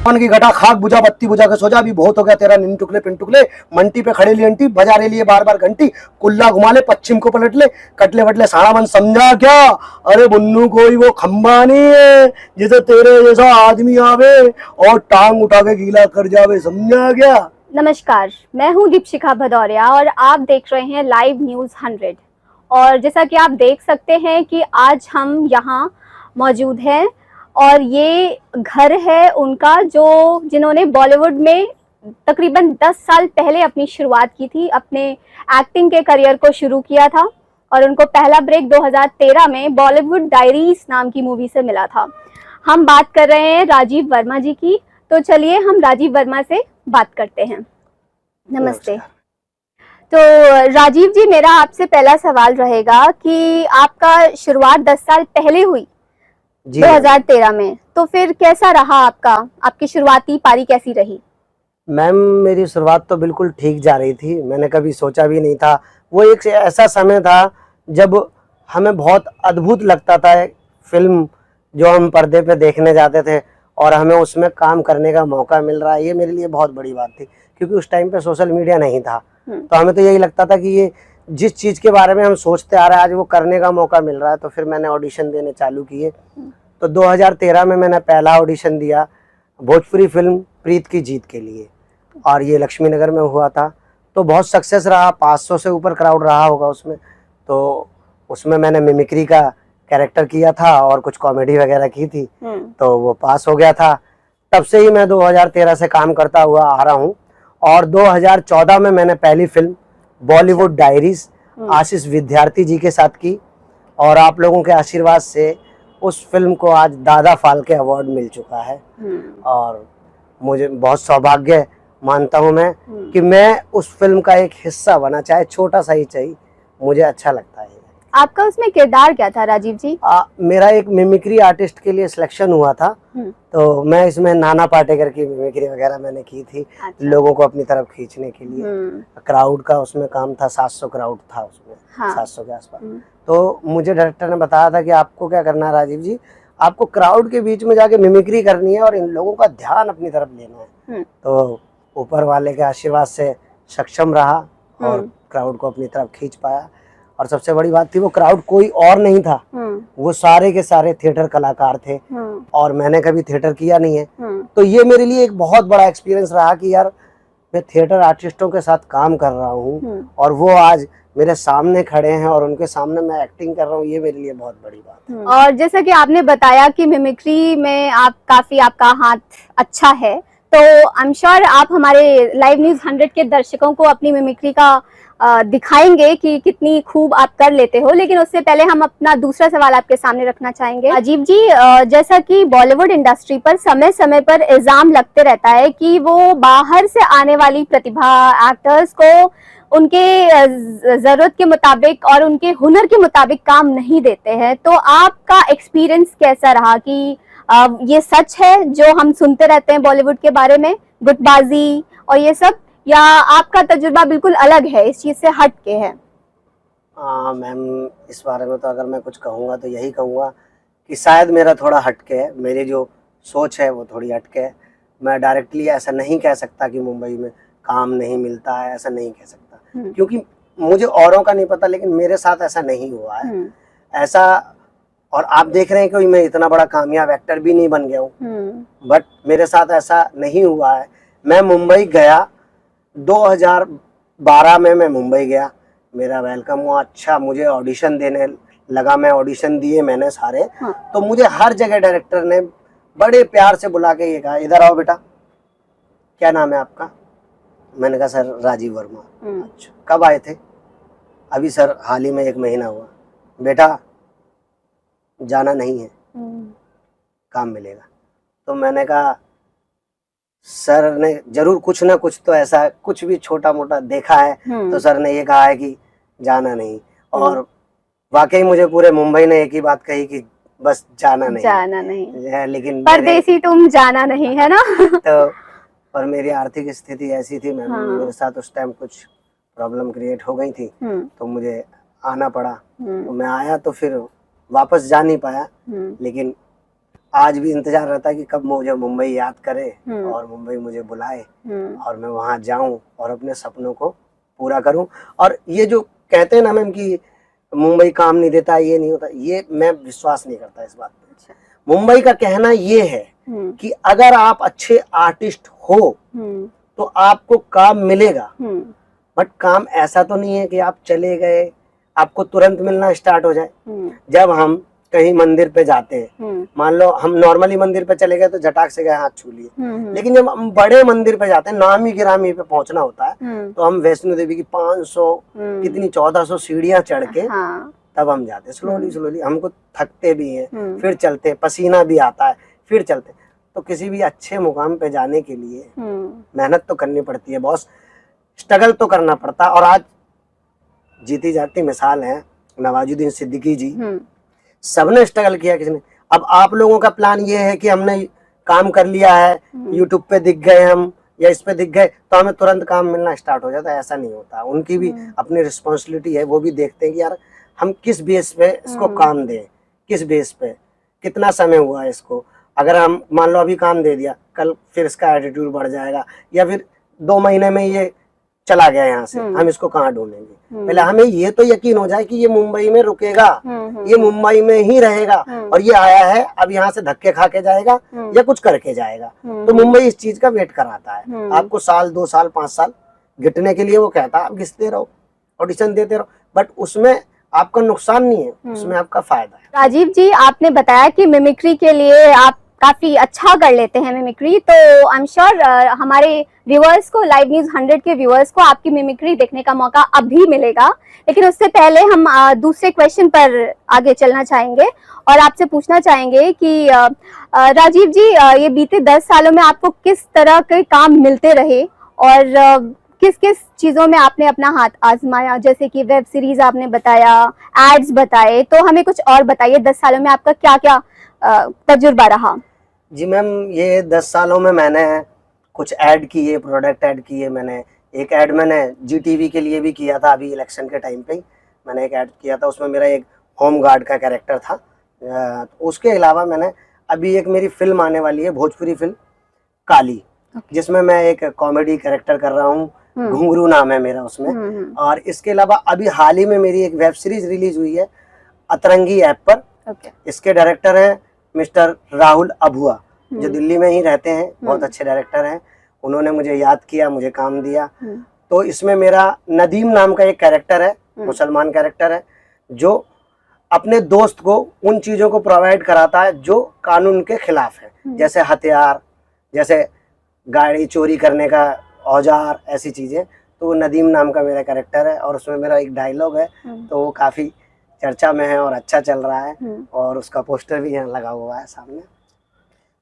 पान की घटा खाक बुझा बत्ती बुझा के सोजा, अभी बहुत हो गया तेरा निन टुकले पिन टुकले, मंटी पे खड़े ली अंटी बजा रही लिए बार बार घंटी, कुल्ला घुमा ले पश्चिम को पलट ले, कटले वटले सारा मन समझा क्या, अरे मुन्नू कोई वो खंबा नहीं है जिसे तेरे जैसा आदमी आवे और टांग उठा के गीला कर जावे, समझा क्या। नमस्कार, मैं हूं दीपशिखा भदौरिया और आप देख रहे हैं लाइव न्यूज़ 100। और जैसा कि आप देख सकते हैं कि आज हम यहां मौजूद हैं और ये घर है उनका जिन्होंने बॉलीवुड में तकरीबन 10 साल पहले अपनी शुरुआत की थी, अपने एक्टिंग के करियर को शुरू किया था और उनको पहला ब्रेक 2013 में बॉलीवुड डायरीज नाम की मूवी से मिला था। हम बात कर रहे हैं राजीव वर्मा जी की, तो चलिए हम राजीव वर्मा से बात करते हैं। नमस्ते। तो राजीव जी, मेरा आपसे पहला सवाल रहेगा कि आपका शुरुआत 10 साल पहले हुई 2013 में, तो फिर कैसा रहा आपकी शुरुआती पारी कैसी रही? मैम मेरी शुरुआत तो बिल्कुल ठीक जा रही थी, मैंने कभी सोचा भी नहीं था। वो एक ऐसा समय था जब हमें बहुत अद्भुत लगता था फिल्म जो हम पर्दे पे देखने जाते थे और हमें उसमें काम करने का मौका मिल रहा है, ये मेरे लिए बहुत बड़ी बात थी क्योंकि उस टाइम पे सोशल मीडिया नहीं था। तो हमें तो यही लगता था कि ये जिस चीज़ के बारे में हम सोचते आ रहे हैं आज वो करने का मौका मिल रहा है। तो फिर मैंने ऑडिशन देने चालू किए। तो 2013 में मैंने पहला ऑडिशन दिया भोजपुरी फिल्म प्रीत की जीत के लिए और ये लक्ष्मी नगर में हुआ था। तो बहुत सक्सेस रहा, 500 से ऊपर क्राउड रहा होगा उसमें। तो उसमें मैंने मिमिक्री का कैरेक्टर किया था और कुछ कॉमेडी वगैरह की थी, तो वो पास हो गया था। तब से ही मैं 2013 से काम करता हुआ आ रहा हूँ और 2014 में मैंने पहली फिल्म बॉलीवुड डायरीज आशीष विद्यार्थी जी के साथ की और आप लोगों के आशीर्वाद से उस फिल्म को आज दादा फाल्के अवार्ड मिल चुका है और मुझे बहुत सौभाग्य मानता हूँ मैं कि मैं उस फिल्म का एक हिस्सा बना, चाहे छोटा सा ही चाहिए, मुझे अच्छा लगता है। आपका उसमें किरदार क्या था राजीव जी? मेरा एक मिमिक्री आर्टिस्ट के लिए सिलेक्शन हुआ था, तो मैं इसमें नाना पाटेकर की मिमिक्री वगैरह मैंने की थी। अच्छा। लोगों को अपनी तरफ खींचने के लिए क्राउड का उसमें काम था, 700 क्राउड था उसमें। हाँ। 700 के आसपास। तो मुझे डायरेक्टर ने बताया था कि आपको क्या करना है राजीव जी, आपको क्राउड के बीच में जाके मिमिक्री करनी है और इन लोगों का ध्यान अपनी तरफ लेना है। तो ऊपर वाले के आशीर्वाद से सक्षम रहा और क्राउड को अपनी तरफ खींच पाया। और सबसे बड़ी बात थी वो क्राउड कोई और नहीं था, वो सारे के सारे थिएटर कलाकार थे और मैंने कभी थिएटर किया नहीं है। तो ये मेरे लिए एक बहुत बड़ा एक्सपीरियंस रहा कि यार मैं थिएटर आर्टिस्टों के साथ काम कर रहा हूँ और वो आज मेरे सामने खड़े हैं और उनके सामने मैं एक्टिंग कर रहा हूँ, ये मेरे लिए बहुत बड़ी बात है। और जैसा कि आपने बताया कि मिमिक्री में आपका हाथ अच्छा है, तो आई एम श्योर आप हमारे लाइव न्यूज़ 100 के दर्शकों को अपनी मिमिक्री का दिखाएंगे कि कितनी खूब आप कर लेते हो। लेकिन उससे पहले हम अपना दूसरा सवाल आपके सामने रखना चाहेंगे। राजीव जी, जैसा कि बॉलीवुड इंडस्ट्री पर समय समय पर इल्जाम लगते रहता है कि वो बाहर से आने वाली प्रतिभा एक्टर्स को उनके जरूरत के मुताबिक और उनके हुनर के मुताबिक काम नहीं देते हैं, तो आपका एक्सपीरियंस कैसा रहा कि ये सच है जो हम सुनते रहते हैं बॉलीवुड के बारे में, गुटबाजी और ये सब, या आपका तजुर्बा बिल्कुल अलग है, इस चीज से हट के है? मैम इस बारे में तो अगर मैं कुछ कहूँगा तो यही कहूँगा कि शायद मेरा थोड़ा हटके है, मेरी जो सोच है वो थोड़ी हटके है। मैं डायरेक्टली ऐसा नहीं कह सकता कि मुंबई में काम नहीं मिलता है, ऐसा नहीं कह सकता क्योंकि मुझे औरों का नहीं पता, लेकिन मेरे साथ ऐसा नहीं हुआ है ऐसा। और आप देख रहे हैं कि मैं इतना बड़ा कामयाब एक्टर भी नहीं बन गया हूँ, बट मेरे साथ ऐसा नहीं हुआ है। मैं मुंबई गया 2012 में, मैं मुंबई गया, मेरा वेलकम हुआ, अच्छा मुझे ऑडिशन देने लगा, मैं ऑडिशन दिए मैंने सारे। तो मुझे हर जगह डायरेक्टर ने बड़े प्यार से बुला के ये कहा, इधर आओ बेटा, क्या नाम है आपका? मैंने कहा सर राजीव वर्मा। अच्छा, कब आए थे? अभी सर हाल ही में 1 महीना हुआ। बेटा जाना नहीं है, काम मिलेगा। तो मैंने कहा सर ने जरूर कुछ ना कुछ तो ऐसा कुछ भी छोटा मोटा देखा है, तो सर ने ये कहा है कि जाना नहीं। और वाकई मुझे पूरे मुंबई ने एक ही बात कही कि बस जाना नहीं, लेकिन परदेसी तुम जाना नहीं, है ना? तो और मेरी आर्थिक स्थिति ऐसी थी, मैं मेरे साथ उस टाइम कुछ प्रॉब्लम क्रिएट हो गई थी, तो मुझे आना पड़ा। तो मैं आया तो फिर वापस जा नहीं पाया, लेकिन आज भी इंतजार रहता है कि कब मुझे मुंबई याद करे और मुंबई मुझे बुलाए और मैं वहाँ जाऊं और अपने सपनों को पूरा करूं। और ये जो कहते हैं ना मैम कि मुंबई काम नहीं देता, ये नहीं होता, ये मैं विश्वास नहीं करता इस बात पे। मुंबई का कहना ये है कि अगर आप अच्छे आर्टिस्ट हो तो आपको काम मिलेगा, बट काम ऐसा तो नहीं है कि आप चले गए आपको तुरंत मिलना स्टार्ट हो जाए। जब हम कहीं मंदिर पे जाते हैं, मान लो हम नॉर्मली मंदिर पे चले गए तो झटाक से गए हाथ छू लिए, लेकिन जब हम बड़े मंदिर पे जाते हैं, नामी गिरामी पे पहुंचना होता है, तो हम वैष्णो देवी की 500 कितनी 1400 सीढ़ियां चढ़ के तब हम जाते हैं। स्लोली स्लोली हमको थकते भी हैं, फिर चलते, पसीना भी आता है, फिर चलते। तो किसी भी अच्छे मुकाम पे जाने के लिए मेहनत तो करनी पड़ती है बॉस, स्ट्रगल तो करना पड़ता है। और आज जीती जाती मिसाल है नवाजुद्दीन सिद्दीकी जी, सबने स्ट्रगल किया, किसी ने। अब आप लोगों का प्लान ये है कि हमने काम कर लिया है, यूट्यूब पे दिख गए हम या इस पे दिख गए तो हमें तुरंत काम मिलना स्टार्ट हो जाता है, ऐसा नहीं होता। उनकी भी अपनी रिस्पॉन्सिबिलिटी है, वो भी देखते हैं कि यार हम किस बेस पे इसको काम दें, किस बेस पे, कितना समय हुआ है इसको। अगर हम मान लो अभी काम दे दिया, कल फिर इसका एटीट्यूड बढ़ जाएगा, या फिर 2 महीने में ये चला गया यहाँ से, हम इसको कहाँ ढूंढेंगे। पहले हमें ये तो यकीन हो जाए कि ये मुंबई में रुकेगा, ये मुंबई में ही रहेगा और ये आया है अब यहाँ से धक्के खा के जाएगा या कुछ करके जाएगा। तो मुंबई इस चीज का वेट कराता है, आपको साल 2 साल 5 साल घिटने के लिए वो कहता है आप घिसते रहो, ऑडिशन देते रहो, बट उसमें आपका नुकसान नहीं है, उसमें आपका फायदा है। राजीव जी, आपने बताया कि मिमिक्री के लिए आप काफी अच्छा कर लेते हैं मिमिक्री, तो आई एम श्योर हमारे व्यूअर्स को, लाइव न्यूज 100 के व्यूअर्स को आपकी मिमिक्री देखने का मौका अब भी मिलेगा। लेकिन उससे पहले हम दूसरे क्वेश्चन पर आगे चलना चाहेंगे और आपसे पूछना चाहेंगे कि राजीव जी, ये बीते 10 सालों में आपको किस तरह के काम मिलते रहे और किस किस चीजों में आपने अपना हाथ आजमाया? जैसे कि वेब सीरीज आपने बताया, एड्स बताए, तो हमें कुछ और बताइए 10 सालों में आपका क्या क्या तजुर्बा रहा? जी मैम, ये 10 सालों में मैंने कुछ ऐड किए, प्रोडक्ट ऐड किए। मैंने एक ऐड मैंने GTV के लिए भी किया था, अभी इलेक्शन के टाइम पे ही मैंने एक ऐड किया था, उसमें मेरा एक होम गार्ड का कैरेक्टर था। उसके अलावा मैंने अभी एक मेरी फिल्म आने वाली है, भोजपुरी फिल्म काली, जिसमें मैं एक कॉमेडी कैरेक्टर कर रहा हूँ, घुंघरू नाम है मेरा उसमें। और इसके अलावा अभी हाल ही में मेरी एक वेब सीरीज रिलीज हुई है अतरंगी ऐप पर। इसके डायरेक्टर हैं मिस्टर राहुल अभुआ, जो दिल्ली में ही रहते हैं, बहुत अच्छे डायरेक्टर हैं। उन्होंने मुझे याद किया, मुझे काम दिया। तो इसमें मेरा नदीम नाम का एक कैरेक्टर है, मुसलमान कैरेक्टर है, जो अपने दोस्त को उन चीज़ों को प्रोवाइड कराता है जो कानून के खिलाफ है, जैसे हथियार, जैसे गाड़ी चोरी करने का औजार, ऐसी चीज़ें। तो वो नदीम नाम का मेरा कैरेक्टर है और उसमें मेरा एक डायलॉग है, तो वो काफ़ी चर्चा में है और अच्छा चल रहा है, और उसका पोस्टर भी यहाँ लगा हुआ है सामने।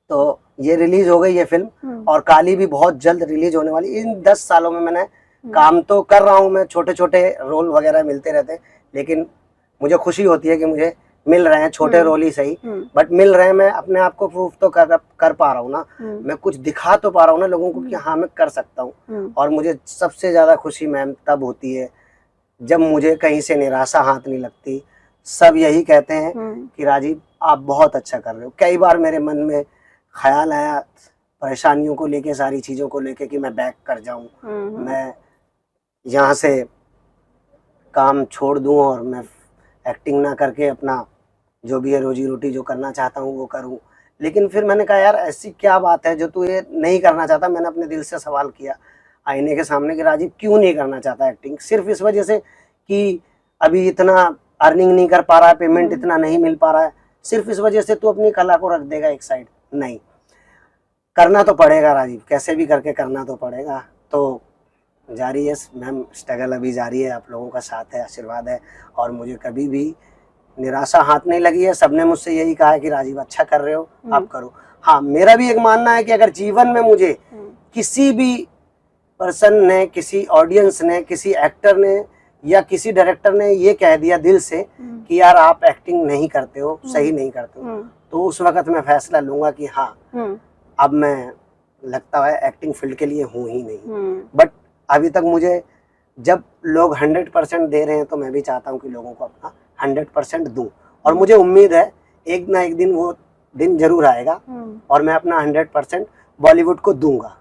तो ये रिलीज हो गई है फिल्म, और काली भी बहुत जल्द रिलीज होने वाली। इन 10 सालों में मैंने काम तो कर रहा हूँ, मैं छोटे छोटे रोल वगैरह मिलते रहते हैं, लेकिन मुझे खुशी होती है कि मुझे मिल रहे हैं, छोटे रोल ही सही, बट मिल रहे हैं। मैं अपने आप को प्रूफ तो कर पा रहा हूँ ना, मैं कुछ दिखा तो पा रहा हूँ ना लोगों को कि हाँ मैं कर सकता हूँ। और मुझे सबसे ज़्यादा खुशी मैम तब होती है जब मुझे कहीं से निराशा हाथ नहीं लगती। सब यही कहते हैं कि राजीव आप बहुत अच्छा कर रहे हो। कई बार मेरे मन में ख्याल आया परेशानियों को लेके, सारी चीज़ों को लेके, कि मैं बैक कर जाऊं, मैं यहाँ से काम छोड़ दूं और मैं एक्टिंग ना करके अपना जो भी है रोजी रोटी जो करना चाहता हूँ वो करूँ। लेकिन फिर मैंने कहा यार ऐसी क्या बात है जो तू ये नहीं करना चाहता। मैंने अपने दिल से सवाल किया आईने के सामने कि राजीव क्यों नहीं करना चाहता एक्टिंग? सिर्फ इस वजह से कि अभी इतना अर्निंग नहीं कर पा रहा है, पेमेंट इतना नहीं मिल पा रहा है, सिर्फ इस वजह से तू अपनी कला को रख देगा एक साइड? नहीं, करना तो पड़ेगा राजीव, कैसे भी करके करना तो पड़ेगा। तो जारी है मैम, स्ट्रगल अभी जारी है, आप लोगों का साथ है, आशीर्वाद है, और मुझे कभी भी निराशा हाथ नहीं लगी है। सबने मुझसे यही कहा है कि राजीव अच्छा कर रहे हो, आप करो। हाँ, मेरा भी एक मानना है कि अगर जीवन में मुझे किसी भी पर्सन ने, किसी ऑडियंस ने, किसी एक्टर ने या किसी डायरेक्टर ने ये कह दिया दिल से कि यार आप एक्टिंग नहीं करते हो, सही नहीं करते हो, तो उस वक्त मैं फैसला लूंगा कि हाँ अब मैं लगता है एक्टिंग फील्ड के लिए हूँ ही नहीं। बट अभी तक मुझे जब लोग 100% दे रहे हैं तो मैं भी चाहता हूँ कि लोगों को अपना 100% दूं, और मुझे उम्मीद है एक ना एक दिन वो दिन जरूर आएगा और मैं अपना 100% बॉलीवुड को दूंगा।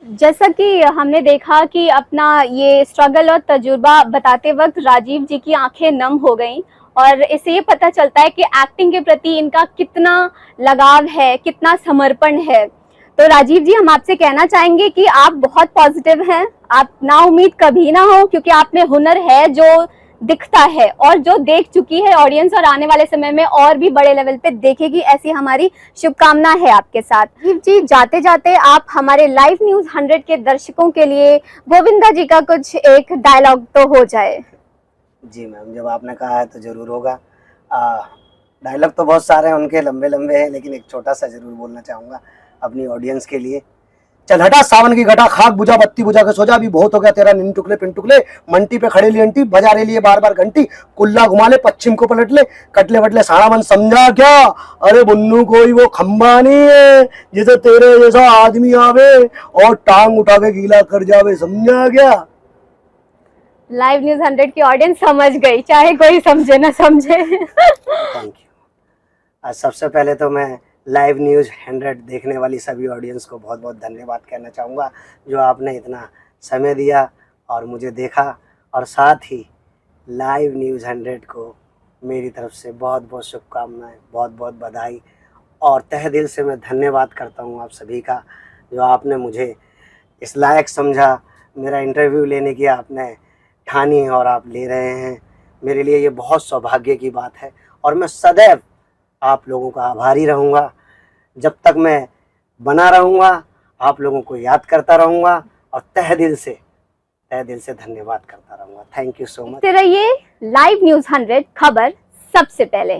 जैसा कि हमने देखा कि अपना ये स्ट्रगल और तजुर्बा बताते वक्त राजीव जी की आंखें नम हो गईं और इससे ये पता चलता है कि एक्टिंग के प्रति इनका कितना लगाव है, कितना समर्पण है। तो राजीव जी, हम आपसे कहना चाहेंगे कि आप बहुत पॉजिटिव हैं, आप ना उम्मीद कभी ना हो, क्योंकि आप में हुनर है जो दिखता है और जो देख चुकी है ऑडियंस और आने वाले समय में और भी बड़े लेवल पे देखेगी, ऐसी हमारी शुभकामना है आपके साथ। राजीव जी, जाते जाते आप हमारे लाइव न्यूज़ 100 के दर्शकों के लिए गोविंदा जी का कुछ एक डायलॉग तो हो जाए। जी मैम, जब आपने कहा है तो जरूर होगा। डायलॉग तो बहुत सारे हैं उनके, लंबे लंबे हैं, लेकिन एक छोटा सा जरूर बोलना चाहूँगा अपनी ऑडियंस के लिए। चल हटा सावन की घटा, खाक बुझा बत्ती बुझा के सो जा, अभी बहुत हो गया तेरा निन टुकले पिन टुकले, मंटी पे खड़े ली अंटी, बजा रही लिए बार बार घंटी, कुल्ला घुमा ले पश्चिम को पलट ले, कटले वटले सारा मन समझा क्या, अरे बुन्नू कोई वो खंबा नहीं है जिसे तेरे जैसा आदमी आवे और टांग उठा के गीला कर जावे, समझा क्या। लाइव न्यूज़ 100 की ऑडियंस समझ गई, चाहे कोई समझे ना समझे। Thank you. सबसे पहले तो मैं लाइव न्यूज़ 100 देखने वाली सभी ऑडियंस को बहुत बहुत धन्यवाद कहना चाहूँगा, जो आपने इतना समय दिया और मुझे देखा, और साथ ही लाइव न्यूज़ 100 को मेरी तरफ से बहुत बहुत शुभकामनाएं, बहुत बहुत बधाई, और तहे दिल से मैं धन्यवाद करता हूँ आप सभी का, जो आपने मुझे इस लायक समझा, मेरा इंटरव्यू लेने की आपने ठानी और आप ले रहे हैं। मेरे लिए ये बहुत सौभाग्य की बात है और मैं सदैव आप लोगों का आभारी रहूँगा। जब तक मैं बना रहूँगा आप लोगों को याद करता रहूँगा और तहे दिल से धन्यवाद करता रहूँगा। Thank you so much. रहिए लाइव न्यूज़ 100, खबर सबसे पहले।